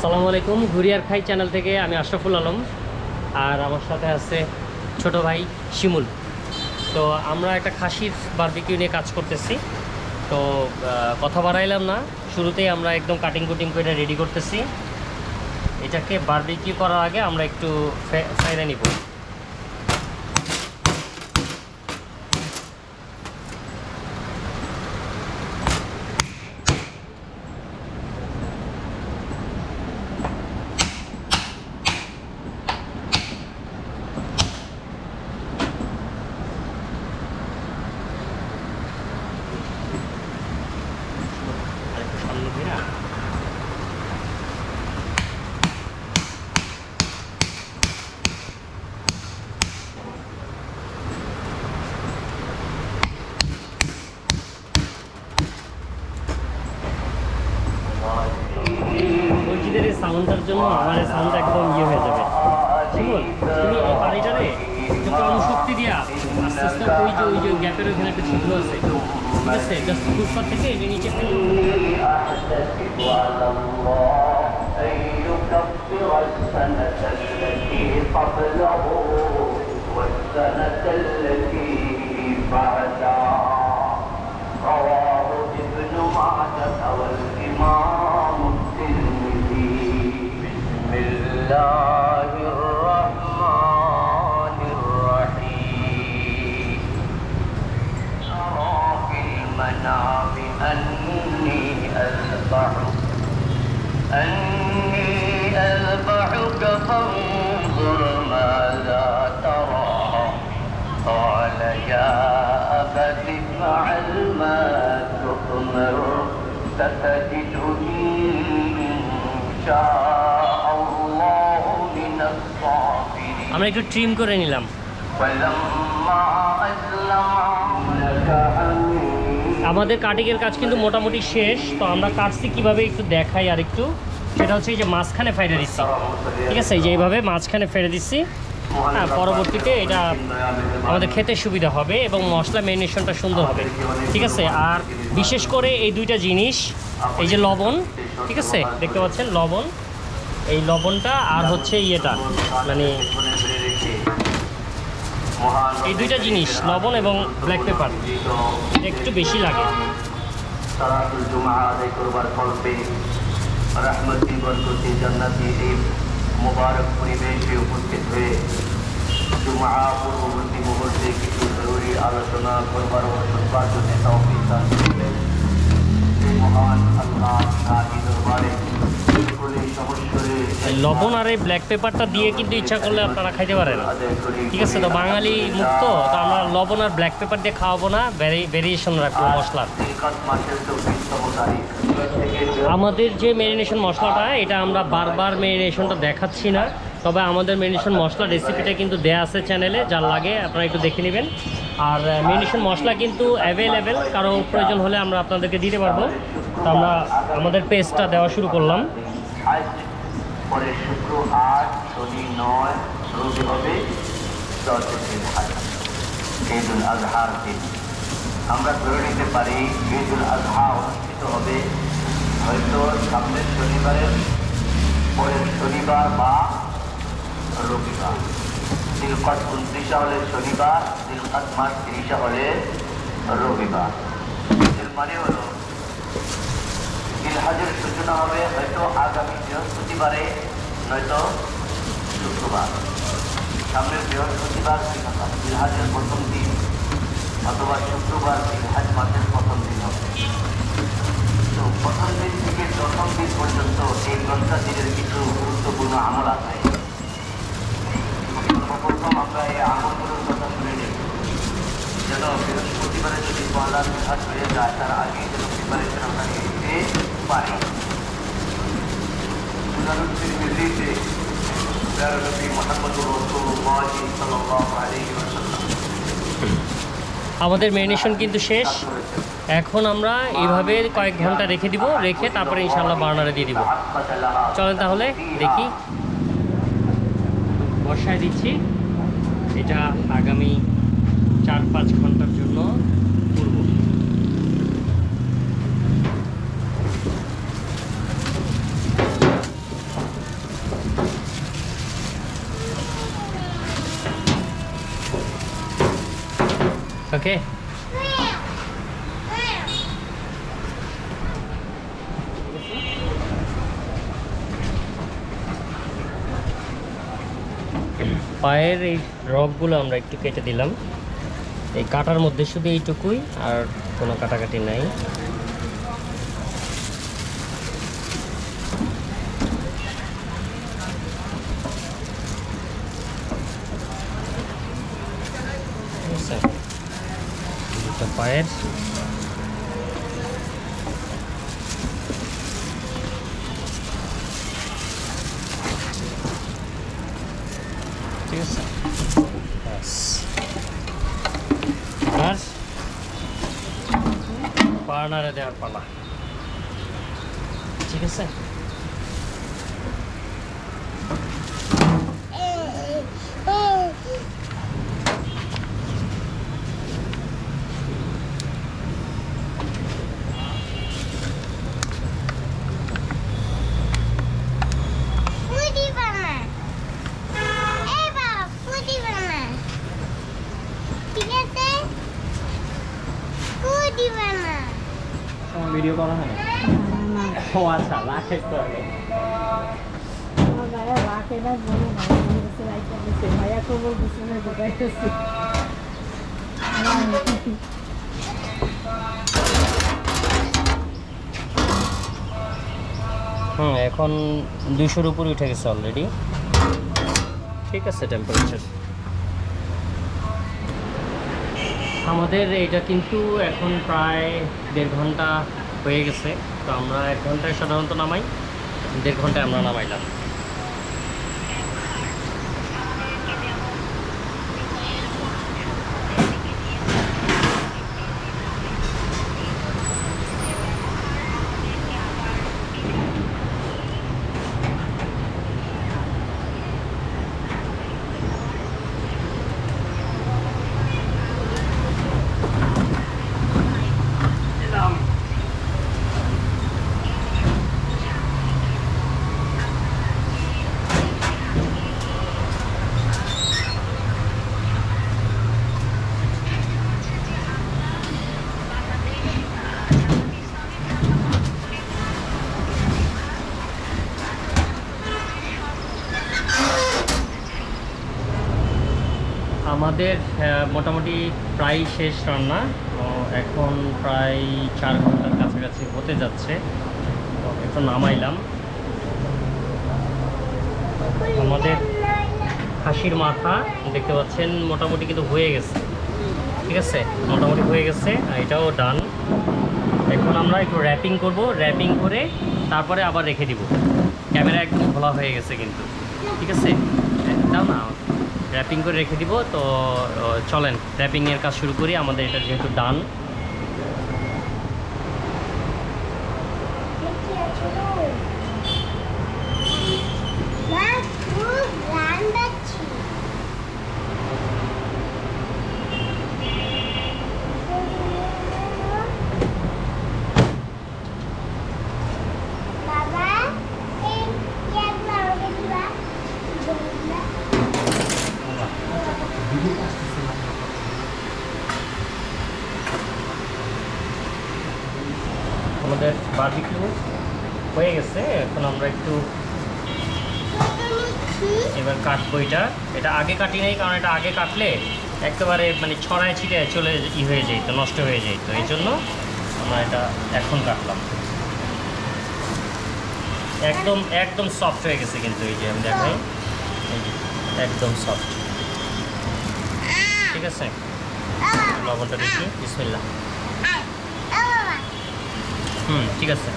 আসসালামু আলাইকুম। ঘুরিয়ার খাই চ্যানেল থেকে আমি আশরাফুল আলম, আর আমার সাথে আছে ছোট ভাই শিমুল। তো আমরা একটা খাসির বারবিকিউ নিয়ে কাজ করতেছি। তো কথা বাড়াইলাম না, শুরুতেই আমরা একদম কাটিং কুটিং করে রেডি করতেছি। এটাকে বারবিকিউ করার আগে আমরা একটু ফ্রাইরা নিব। মসজিদের এই সাউন্ডটার জন্য আমার এই সাউন্ড একদম হয়ে যাবে। শিমুল, তুমি এই পানিটারে একটু কম শক্তি দিয়া আস্তে আস্তে ওই যে গ্যাপের ওইখানে একটা ছিদ্র আছে, ঠিক আছে, জাস্ট ফুটপাথ থেকে এটা নিচে ফেলে أني أذبحك فانظر ماذا ترى قال يا أبت افعل ما تؤمر ستجدني إن شاء الله من الصابرين আমরা একটু ট্রিম করে নিলাম। ولما أسلم لك আমাদের কাটিংয়ের কাজ কিন্তু মোটামুটি শেষ। তো আমরা কাটছি কীভাবে একটু দেখাই, আর একটু সেটা হচ্ছে এই যে মাঝখানে ফেলে দিচ্ছি, ঠিক আছে, এই যে এইভাবে মাঝখানে ফেলে দিচ্ছি। হ্যাঁ, পরবর্তীতে এটা আমাদের খেতে সুবিধা হবে এবং মশলা ম্যারিনেশনটা সুন্দর হবে, ঠিক আছে। আর বিশেষ করে এই দুইটা জিনিস, এই যে লবণ, ঠিক আছে, দেখতে পাচ্ছেন লবণ, এই লবণটা আর হচ্ছে ইয়েটা, মানে এই দুইটা জিনিস লবণ এবং ব্ল্যাক পেপার একটু বেশি লাগে। সালাতুল জুমআ আদায় করবার কল্পে রহমতি বরকতি জান্নাতি এই মুবারক পরিবেশে উপস্থিত হয়ে জুমআ পূর্ববর্তী মুহূর্তে কিছু জরুরি আলোচনা করবার ও শুনবার জন্য তৌফিক দান করলেন এই মহান আল্লাহ শাহী দরবারে লবণ আর এই ব্ল্যাক পেপারটা দিয়ে কিন্তু ইচ্ছা করলে আপনারা খাইতে পারেন, ঠিক আছে। তো বাঙালি মুক্ত, তো আমরা লবণ আর ব্ল্যাক পেপার দিয়ে খাওয়াবো না, ভেরিয়েশন রাখবো মশলার। আমাদের যে ম্যারিনেশন মশলাটা, এটা আমরা বারবার ম্যারিনেশনটা দেখাচ্ছি না, তবে আমাদের ম্যারিনেশন মশলা রেসিপিটা কিন্তু দেয়া আছে চ্যানেলে, যার লাগে আপনারা একটু দেখে নেবেন। আর ম্যারিনেশন মশলা কিন্তু অ্যাভেলেবেল, কারো প্রয়োজন হলে আমরা আপনাদেরকে দিতে পারবো। তো আমরা আমাদের পেস্টটা দেওয়া শুরু করলাম। পরে শুক্র ৮, শনি ৯, রবি হবে ১০ ঈদুল আজহার দিন। আমরা ধরে নিতে পারি ঈদুল আজহা অনুষ্ঠিত হবে হয়তো সামনের শনিবারের পরের শনিবার বা রবিবার। দিলকাত ২৯ হলে শনিবার, দিলকাত মাস ৩০ হলে রবিবার। এর মানে হলো জিলহজের সূচনা হবে হয়তো আগামী বৃহস্পতিবারে, নয়তো শুক্রবার। সামনের বৃহস্পতিবার জিলহজের প্রথম দিন, অথবা শুক্রবার জিলহজ মাসের প্রথম দিন হবে। তো প্রথম দিন থেকে দশম দিন পর্যন্ত এই 10টা দিনের কিছু গুরুত্বপূর্ণ আমল আছে। সর্বপ্রথম আমরা এই আমলগুলোর কথা শুনে নিই, যেন বৃহস্পতিবারে যদি পয়লা জিলহজ হয়ে যায় তার আগে যেন প্রিপারেশন আমরা নিতে পারি। আমাদের ম্যারিনেশন কিন্তু শেষ। এখন আমরা এইভাবে কয়েক ঘন্টা রেখে দিব, রেখে তারপরে ইনশাআল্লাহ বার্নারে দিয়ে দিব। চলেন তাহলে দেখি, বসায় দিচ্ছি। এটা আগামী 4-5 ঘন্টার জন্য করব। ওকে। পায়ের এই রগগুলো আমরা একটু কেটে দিলাম। এই কাটার মধ্যে শুধু এইটুকুই, আর কোনো কাটাকাটি নাই। দুটো পায়ের ঠিক আছে। আর পার্নারে দেওয়ার পালা, ঠিক আছে। ভিডিও করা হয় না। ও আচ্ছা, রাখে তো আগে। রাখে না বলে না, ভাইয়া খবর বুঝতে না ঢুকাইতেছি। এখন 200-র উপরে উঠে গেছে অলরেডি, ঠিক আছে টেম্পারেচার। আমাদের এটা কিন্তু এখন প্রায় 1.5 ঘন্টা হয়ে গেছে। তো আমরা 1 ঘন্টায় সাধারণত নামাই, 1.5 ঘন্টায় আমরা নামাইলাম। আমাদের মোটামুটি প্রায় শেষ রান্না। এখন প্রায় 4 ঘন্টার কাছাকাছি হতে যাচ্ছে। তো একটু নামাইলাম। আমাদের খাসির মাথা দেখতে পাচ্ছেন মোটামুটি কিন্তু হয়ে গেছে, ঠিক আছে, মোটামুটি হয়ে গেছে। এটাও ডান। এখন আমরা একটু র্যাপিং করব, র্যাপিং করে তারপরে আবার রেখে দিব। ক্যামেরা একদম খোলা হয়ে গেছে কিন্তু, ঠিক আছে। দাও না, র্যাপিং করে রেখে দিব। তো চলেন র্যাপিংয়ের কাজ শুরু করি। আমাদের এটা যেহেতু ডান। আমাদের বারবিকিউ হয়ে গেছে। এখন আমরা একটু এবার কাটবো। এটা আগে কাটি নাই, কারণ এটা আগে কাটলে একেবারে মানে ছড়ায় ছিটায় চলে হয়ে যেত, নষ্ট হয়ে যেত। এই জন্য আমরা এটা এখন কাটলাম। একদম একদম সফট হয়ে গেছে কিন্তু, এই যে আমি দেখাই, এই যে একদম সফট, ঠিক আছে। লবণটা দেখি, বিসমিল্লাহ। ঠিক আছে।